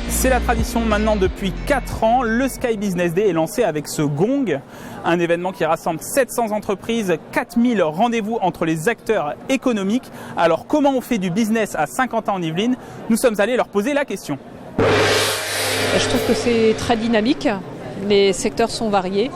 C'est la tradition maintenant depuis 4 ans. Le Sky Business Day est lancé avec ce gong, un événement qui rassemble 700 entreprises, 4000 rendez-vous entre les acteurs économiques. Alors comment on fait du business à Saint-Quentin-en-Yvelines? Nous sommes allés leur poser la question. Je trouve que c'est très dynamique, les secteurs sont variés.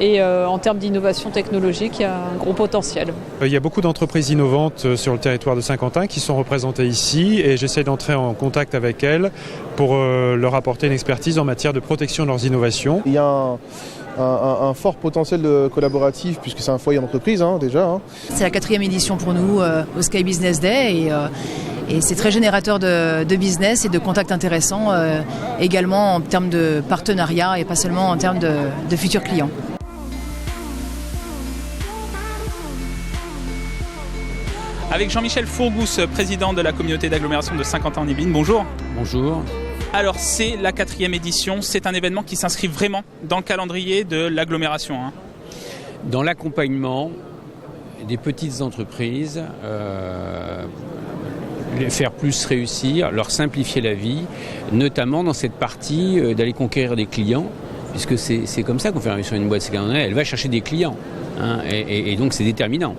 Et en termes d'innovation technologique, il y a un gros potentiel. Il y a beaucoup d'entreprises innovantes sur le territoire de Saint-Quentin qui sont représentées ici et j'essaie d'entrer en contact avec elles pour leur apporter une expertise en matière de protection de leurs innovations. Il y a un fort potentiel collaboratif puisque c'est un foyer d'entreprise déjà. C'est la 4e édition pour nous au Sky Business Day et c'est très générateur de business et de contacts intéressants également en termes de partenariat et pas seulement en termes de futurs clients. Avec Jean-Michel Fourgousse, président de la communauté d'agglomération de Saint-Quentin-en-Yvelines. Bonjour. Bonjour. Alors c'est la 4e édition, c'est un événement qui s'inscrit vraiment dans le calendrier de l'agglomération. Dans l'accompagnement des petites entreprises, les faire plus réussir, leur simplifier la vie, notamment dans cette partie d'aller conquérir des clients, puisque c'est comme ça qu'on fait réussir une boîte, c'est qu'elle va chercher des clients, et donc c'est déterminant.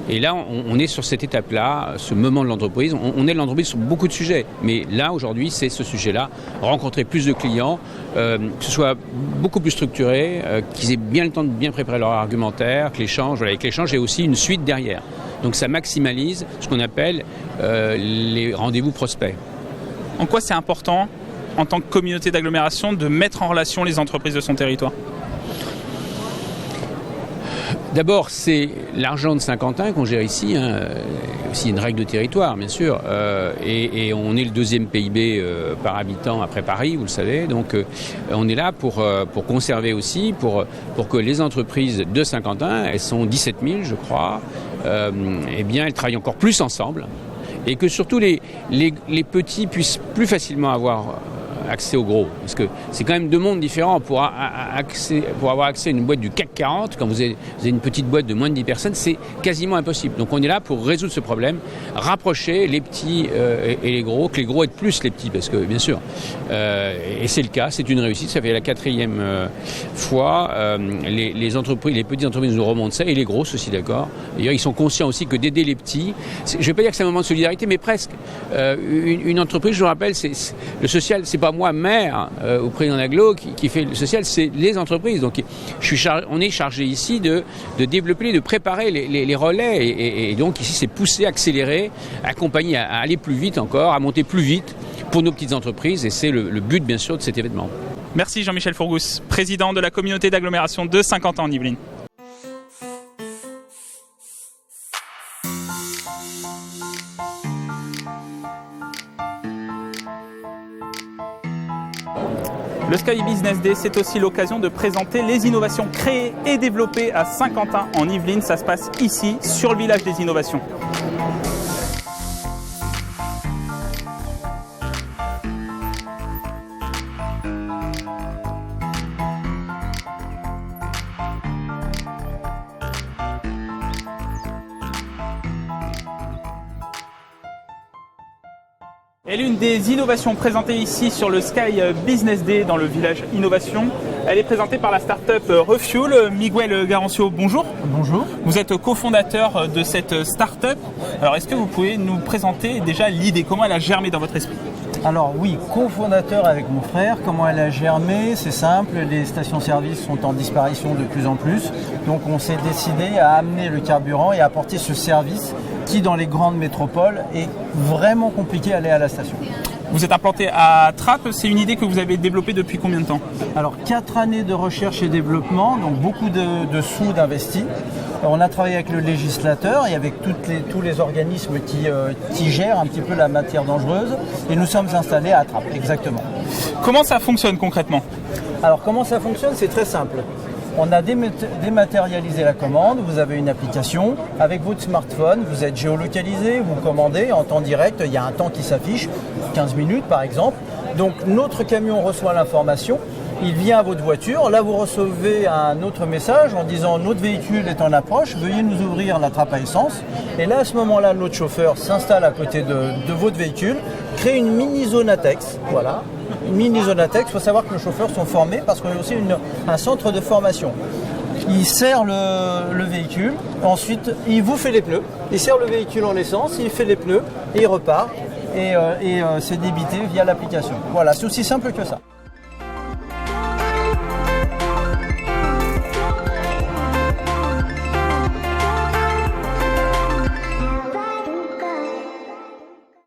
Et là, on est sur cette étape-là, ce moment de l'entreprise. On est de l'entreprise sur beaucoup de sujets. Mais là, aujourd'hui, c'est ce sujet-là. Rencontrer plus de clients, que ce soit beaucoup plus structuré, qu'ils aient bien le temps de bien préparer leur argumentaire, que l'échange, avec l'échange, ait aussi une suite derrière. Donc ça maximalise ce qu'on appelle les rendez-vous prospects. En quoi c'est important, en tant que communauté d'agglomération, de mettre en relation les entreprises de son territoire ? D'abord, c'est l'argent de Saint-Quentin qu'on gère ici, aussi une règle de territoire, bien sûr, et on est le 2e PIB par habitant après Paris, vous le savez, donc on est là pour conserver aussi, pour que les entreprises de Saint-Quentin, elles sont 17 000, je crois, eh bien, elles travaillent encore plus ensemble, et que surtout les petits puissent plus facilement avoir accès au gros, parce que c'est quand même 2 mondes différents. Pour avoir accès à une boîte du CAC 40, quand vous avez une petite boîte de moins de 10 personnes, c'est quasiment impossible. Donc on est là pour résoudre ce problème, rapprocher les petits et les gros, que les gros aident plus les petits, parce que bien sûr, et c'est le cas, c'est une réussite, ça fait la 4e fois, les entreprises, les petites entreprises nous remontent ça, et les grosses aussi, d'accord. D'ailleurs, ils sont conscients aussi que d'aider les petits, je ne vais pas dire que c'est un moment de solidarité, mais presque. Une entreprise, je vous rappelle, le social, c'est pas moi, maire, au président d'Aglo, qui fait le social, c'est les entreprises. Donc on est chargé ici de développer, de préparer les relais. Et donc ici, c'est pousser, accélérer, accompagner à aller plus vite encore, à monter plus vite pour nos petites entreprises. Et c'est le but, bien sûr, de cet événement. Merci Jean-Michel Fourgousse, président de la communauté d'agglomération de Saint-Quentin-en-Yvelines. Le Sky Business Day, c'est aussi l'occasion de présenter les innovations créées et développées à Saint-Quentin-en-Yvelines. Ça se passe ici, sur le village des innovations. Et l'une des innovations présentées ici sur le Sky Business Day dans le village Innovation, elle est présentée par la start-up Refuel. Miguel Garancio, bonjour. Bonjour. Vous êtes cofondateur de cette start-up. Alors est-ce que vous pouvez nous présenter déjà l'idée, comment elle a germé dans votre esprit ? Alors oui, cofondateur avec mon frère. Comment elle a germé? C'est simple, les stations-service sont en disparition de plus en plus. Donc on s'est décidé à amener le carburant et à apporter ce service qui, dans les grandes métropoles, est vraiment compliqué à aller à la station. Vous êtes implanté à Trappes, c'est une idée que vous avez développée depuis combien de temps ? Alors 4 années de recherche et développement, donc beaucoup de sous d'investis. On a travaillé avec le législateur et avec tous les organismes qui gèrent un petit peu la matière dangereuse et nous sommes installés à Trappes, exactement. Comment ça fonctionne concrètement ? Alors comment ça fonctionne ? C'est très simple. On a dématérialisé la commande, vous avez une application, avec votre smartphone, vous êtes géolocalisé, vous commandez en temps direct, il y a un temps qui s'affiche, 15 minutes par exemple. Donc notre camion reçoit l'information, il vient à votre voiture. Là, vous recevez un autre message en disant notre véhicule est en approche, veuillez nous ouvrir la trappe à essence. Et là, à ce moment-là, notre chauffeur s'installe à côté de votre véhicule, crée une mini zone ATEX. Voilà, une mini zone ATEX. Il faut savoir que nos chauffeurs sont formés parce qu'on a aussi un centre de formation. Il serre le véhicule, ensuite il vous fait les pneus, il serre le véhicule en essence, il fait les pneus et il repart et c'est débité via l'application. Voilà, c'est aussi simple que ça.